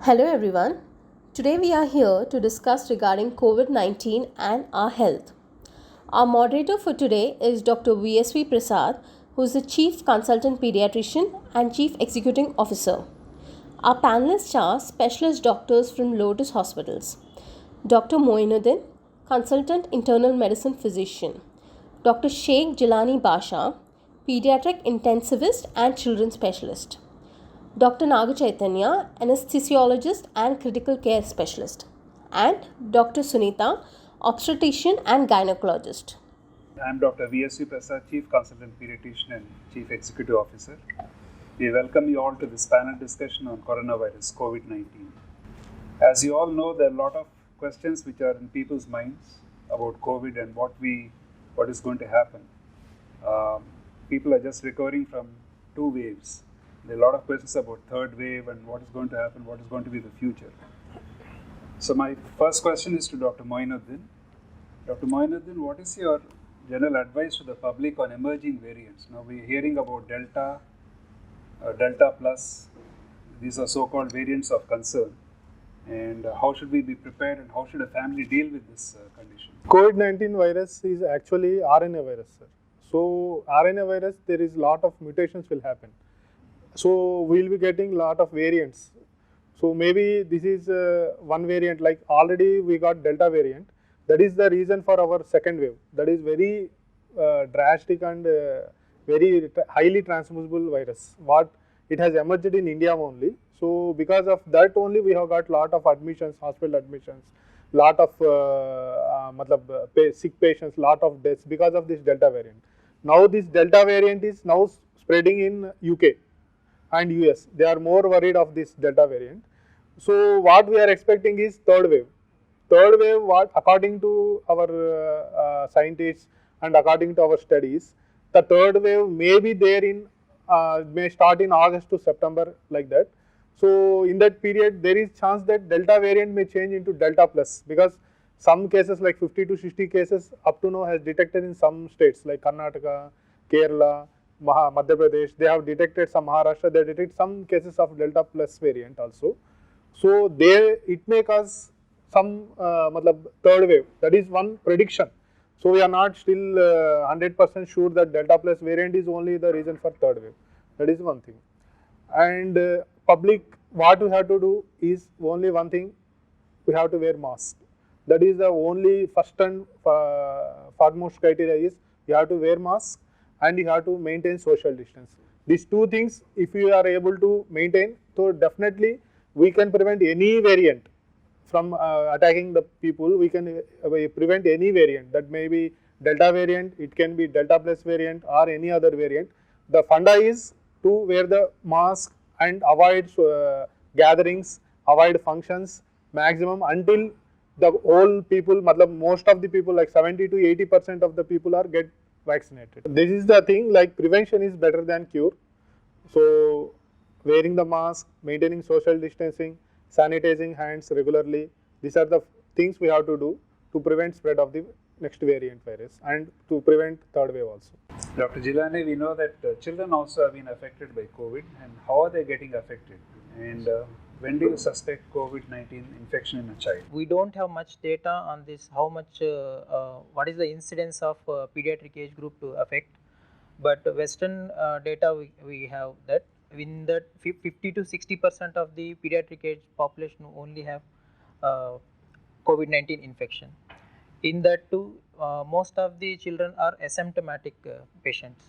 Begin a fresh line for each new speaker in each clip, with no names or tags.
Hello everyone. Today we are here to discuss regarding COVID-19 and our health. Our moderator for today is Dr. VSV Prasad, who is the Chief Consultant Pediatrician and Chief Executive Officer. Our panelists are specialist doctors from Lotus Hospitals. Dr. Moinuddin, Consultant Internal Medicine Physician. Dr. Sheikh Jilani Basha, Pediatric Intensivist and Children Specialist. Dr. Naga Chaitanya, anesthesiologist and critical care specialist, and Dr. Sunita, obstetrician and gynecologist.
I'm Dr. VSV Prasad, Chief Consultant Pediatrician and Chief Executive Officer. We welcome you all to this panel discussion on coronavirus COVID-19. As you all know, there are a lot of questions which are in people's minds about COVID and what is going to happen. People are just recovering from two waves. There are a lot of questions about third wave and what is going to happen, what is going to be the future. So my first question is to Dr. Moinuddin. Dr. Moinuddin, what is your general advice to the public on emerging variants? Now we're hearing about Delta, Delta Plus. These are so-called variants of concern. And how should we be prepared and how should a family deal with this condition?
COVID-19 virus is actually RNA virus, sir. So RNA virus, there is lot of mutations will happen. So we'll be getting lot of variants. So maybe this is one variant, like already we got Delta variant. That is the reason for our second wave. That is very drastic and very highly transmissible virus. What it has emerged in India only. So because of that only we have got lot of admissions, hospital admissions, lot of sick patients, lot of deaths because of this Delta variant. Now this Delta variant is now spreading in UK and US. They are more worried of this Delta variant. So what we are expecting is third wave. Third wave, what according to our scientists and according to our studies, the third wave may be there in may start in August to September, like that. So in that period, there is chance that Delta variant may change into Delta plus, because some cases like 50 to 60 cases up to now has detected in some states like Karnataka, Kerala, Madhya Pradesh. They have detected some Maharashtra. They detect some cases of Delta plus variant also. So there it may cause some third wave. That is one prediction. So we are not still 100% sure that Delta plus variant is only the reason for third wave. That is one thing. And public, what we have to do is only one thing: we have to wear mask. That is the only first and foremost criteria is you have to wear mask and you have to maintain social distance. These two things, if you are able to maintain, so definitely we can prevent any variant from attacking the people. We can prevent any variant. That may be Delta variant, it can be Delta plus variant or any other variant. The funda is to wear the mask and avoid gatherings, avoid functions maximum until the whole people, most of the people, like 70 to 80% of the people are get vaccinated. This is the thing, like prevention is better than cure. So wearing the mask, maintaining social distancing, sanitizing hands regularly, these are the things we have to do to prevent spread of the next variant virus and to prevent third wave also.
Dr. Jilani, we know that children also have been affected by COVID, and how are they getting affected? And when do you suspect COVID-19 infection in a child?
We don't have much data on this, how much, what is the incidence of pediatric age group to affect. But Western data we have that in that 50 to 60% of the pediatric age population only have COVID-19 infection. In that too, most of the children are asymptomatic patients.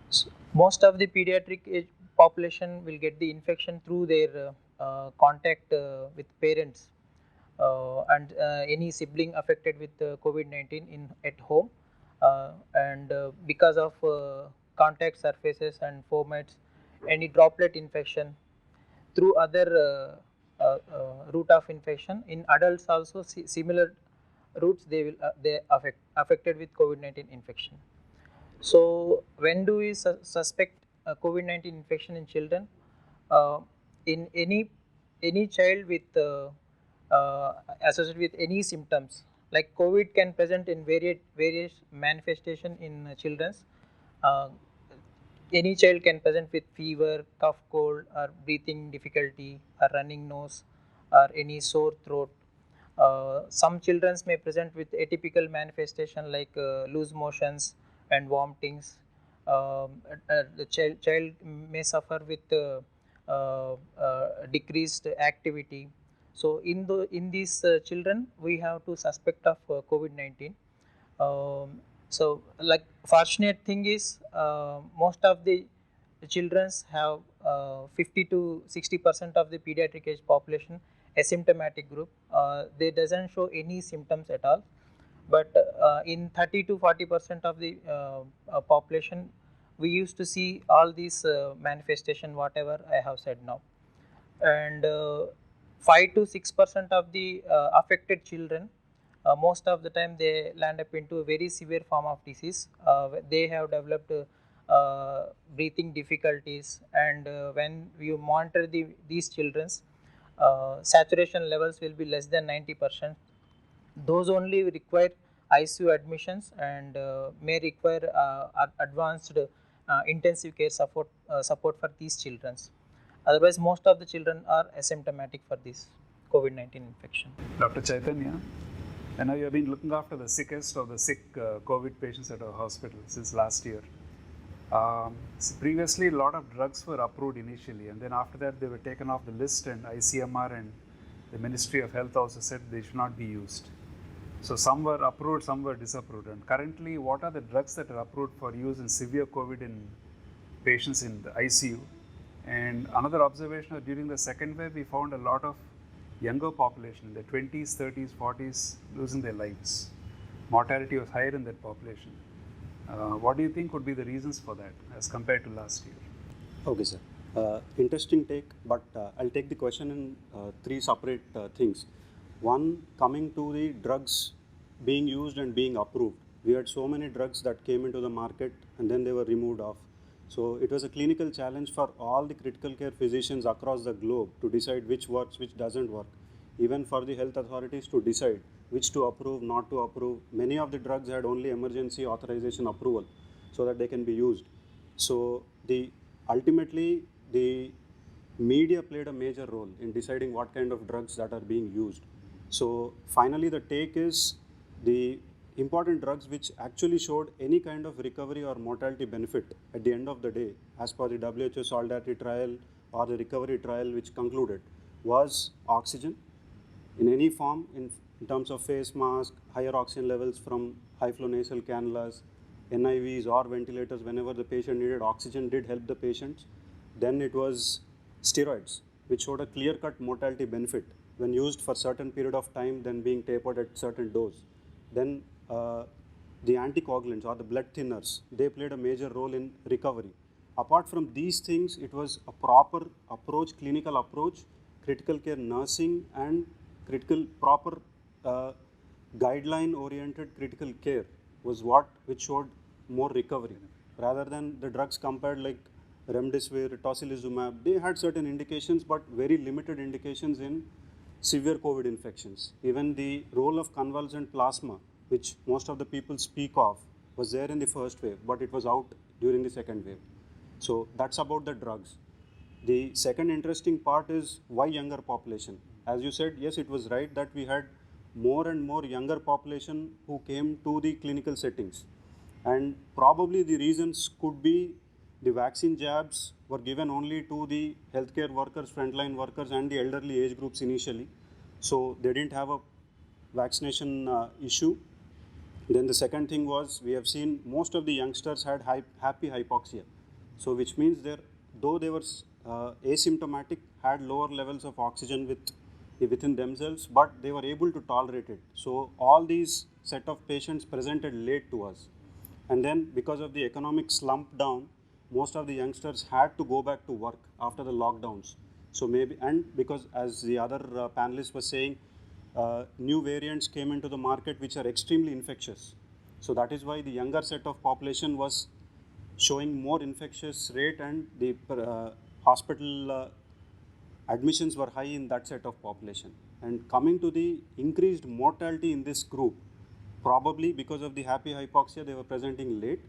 So most of the pediatric age population will get the infection through their contact with parents and any sibling affected with COVID-19 at home, and because of contact surfaces and fomites, any droplet infection through other route of infection. In adults also similar routes they affected with COVID-19 infection. So when do we suspect COVID-19 infection in children? In any child with associated with any symptoms, like COVID can present in various manifestation in children's. any child can present with fever, cough, cold, or breathing difficulty, or running nose, or any sore throat. Some children may present with atypical manifestation like loose motions and vomitings. The child may suffer with decreased activity. So in these children, we have to suspect of COVID-19. So like fortunate thing is most of the children have 50 to 60% of the pediatric age population asymptomatic group. They doesn't show any symptoms at all, but in 30 to 40% of the population, we used to see all these manifestation whatever I have said now. And 5 to 6% of the affected children, most of the time they land up into a very severe form of disease. They have developed breathing difficulties, and when you monitor these children's saturation levels will be less than 90%. Those only require ICU admissions and may require advanced intensive care support for these children. Otherwise, most of the children are asymptomatic for this COVID-19 infection.
Dr. Chaitanya, I know you have been looking after the sickest of the sick COVID patients at our hospital since last year. So previously, a lot of drugs were approved initially, and then after that, they were taken off the list, and ICMR and the Ministry of Health also said they should not be used. So some were approved, some were disapproved. And currently, what are the drugs that are approved for use in severe COVID in patients in the ICU? And another observation, during the second wave, we found a lot of younger population in the 20s, 30s, 40s losing their lives. Mortality was higher in that population. What do you think would be the reasons for that as compared to last year?
Okay, sir. Interesting take, but I'll take the question in three separate things. One, coming to the drugs being used and being approved. We had so many drugs that came into the market and then they were removed off. So it was a clinical challenge for all the critical care physicians across the globe to decide which works, which doesn't work. Even for the health authorities to decide which to approve, not to approve. Many of the drugs had only emergency authorization approval so that they can be used. So ultimately the media played a major role in deciding what kind of drugs that are being used. So finally the take is the important drugs which actually showed any kind of recovery or mortality benefit at the end of the day, as per the WHO Solidarity trial or the recovery trial which concluded, was oxygen in any form, in terms of face mask, higher oxygen levels from high flow nasal cannulas, NIVs or ventilators whenever the patient needed oxygen did help the patients. Then it was steroids, which showed a clear-cut mortality benefit when used for certain period of time, then being tapered at certain dose. Then the anticoagulants or the blood thinners, they played a major role in recovery. Apart from these things, it was a proper approach, clinical approach, critical care nursing and proper guideline-oriented critical care was which showed more recovery rather than the drugs compared like remdesivir, tocilizumab. They had certain indications, but very limited indications in severe COVID infections. Even the role of convalescent plasma, which most of the people speak of, was there in the first wave, but it was out during the second wave. So that's about the drugs. The second interesting part is why younger population. As you said, yes, it was right that we had more and more younger population who came to the clinical settings. And probably the reasons could be the vaccine jabs were given only to the healthcare workers, frontline workers and the elderly age groups initially. So they didn't have a vaccination issue. Then the second thing was, we have seen most of the youngsters had happy hypoxia. So which means though they were asymptomatic, had lower levels of oxygen within themselves, but they were able to tolerate it. So all these set of patients presented late to us. And then because of the economic slump down, most of the youngsters had to go back to work after the lockdowns. So maybe, and because as the other panelist was saying, new variants came into the market which are extremely infectious. So that is why the younger set of population was showing more infectious rate, and the hospital admissions were high in that set of population. And coming to the increased mortality in this group, probably because of the happy hypoxia, they were presenting late.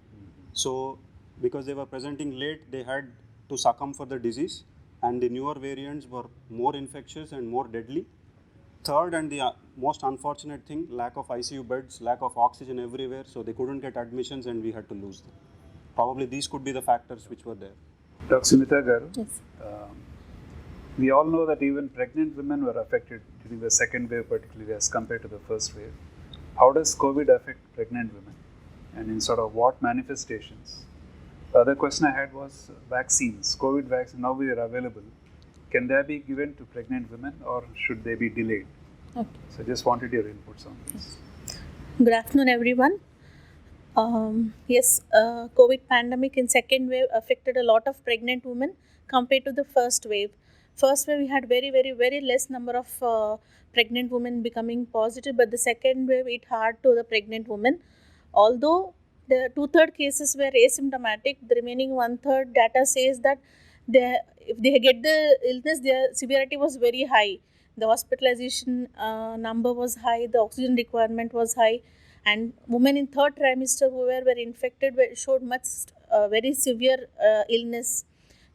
So because they were presenting late, they had to succumb for the disease, and the newer variants were more infectious and more deadly. Third, and the most unfortunate thing, lack of ICU beds, lack of oxygen everywhere, so they couldn't get admissions and we had to lose them. Probably these could be the factors which were there.
Dr. Sunita Garu,
Yes.
we all know that even pregnant women were affected during the second wave, particularly as compared to the first wave. How does COVID affect pregnant women, and in sort of what manifestations? The other question I had was vaccines. COVID vaccine, now they are available. Can they be given to pregnant women or should they be delayed?
Okay.
So just wanted your inputs on this.
Good afternoon, everyone. Yes, COVID pandemic in second wave affected a lot of pregnant women compared to the first wave. First wave, we had very less number of pregnant women becoming positive, but the second wave, it hard to the pregnant women. Although the 2/3 cases were asymptomatic, the remaining 1/3 data says that if they get the illness, their severity was very high. The hospitalization number was high, the oxygen requirement was high, and women in third trimester who were infected showed much very severe illness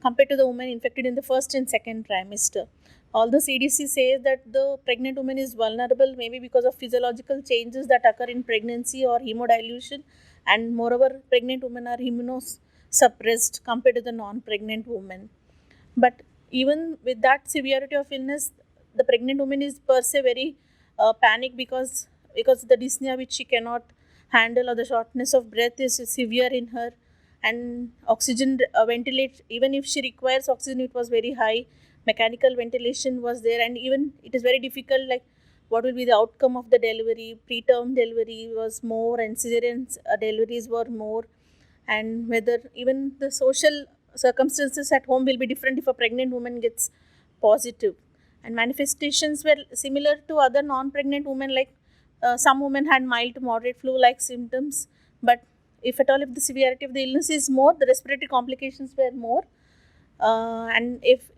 compared to the women infected in the first and second trimester. Although CDC says that the pregnant woman is vulnerable maybe because of physiological changes that occur in pregnancy or hemodilution, and moreover pregnant women are immunosuppressed compared to the non-pregnant women. But even with that severity of illness, the pregnant woman is per se very panicked because the dyspnea which she cannot handle or the shortness of breath is severe in her, and oxygen ventilate, even if she requires oxygen, it was very high. Mechanical ventilation was there, and even it is very difficult, like what will be the outcome of the delivery. Preterm delivery was more and cesarean deliveries were more, and whether even the social circumstances at home will be different if a pregnant woman gets positive. And manifestations were similar to other non-pregnant women, like some women had mild to moderate flu-like symptoms, but if at all, if the severity of the illness is more, the respiratory complications were more, and if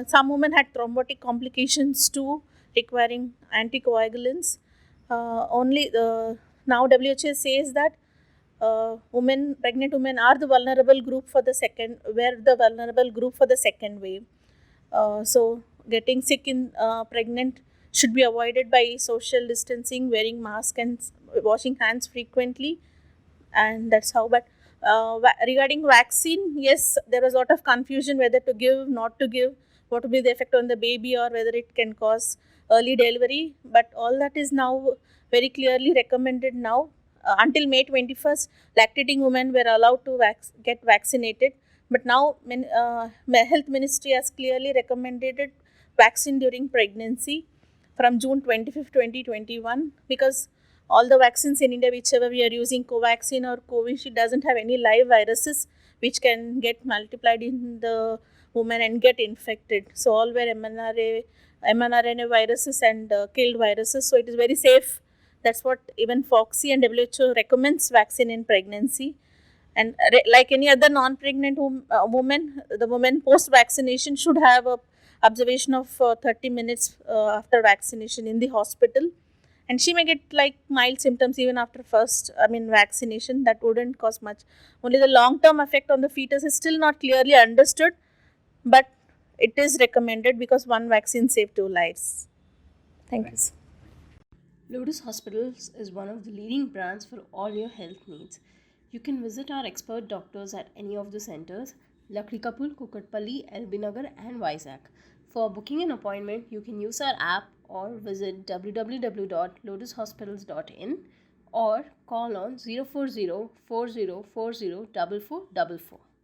some women had thrombotic complications too, requiring anticoagulants. Only now WHO says that pregnant women are the vulnerable group for the second wave. So getting sick in pregnant should be avoided by social distancing, wearing mask, and washing hands frequently, and that's how. But regarding vaccine, yes, there was a lot of confusion whether to give, not to give, what will be the effect on the baby, or whether it can cause early delivery. But all that is now very clearly recommended now. Until May 21st, lactating women were allowed to get vaccinated. But now Health Ministry has clearly recommended vaccine during pregnancy from June 25th, 2021, because all the vaccines in India, whichever we are using, Covaxin or Covishield, doesn't have any live viruses which can get multiplied in the woman and get infected. So all were mRNA viruses and killed viruses. So it is very safe. That's what even FOXI and WHO recommends vaccine in pregnancy. And like any other non-pregnant woman, the woman post-vaccination should have a observation of 30 minutes after vaccination in the hospital. And she may get like mild symptoms even after vaccination. That wouldn't cause much. Only the long-term effect on the fetus is still not clearly understood, but it is recommended because one vaccine saved 2 lives. Thanks.
Lotus Hospitals is one of the leading brands for all your health needs. You can visit our expert doctors at any of the centers, Lakrikapul, Kukatpalli, LB Nagar and Vizag. For booking an appointment, you can use our app or visit www.lotushospitals.in or call on 040 4040 4444.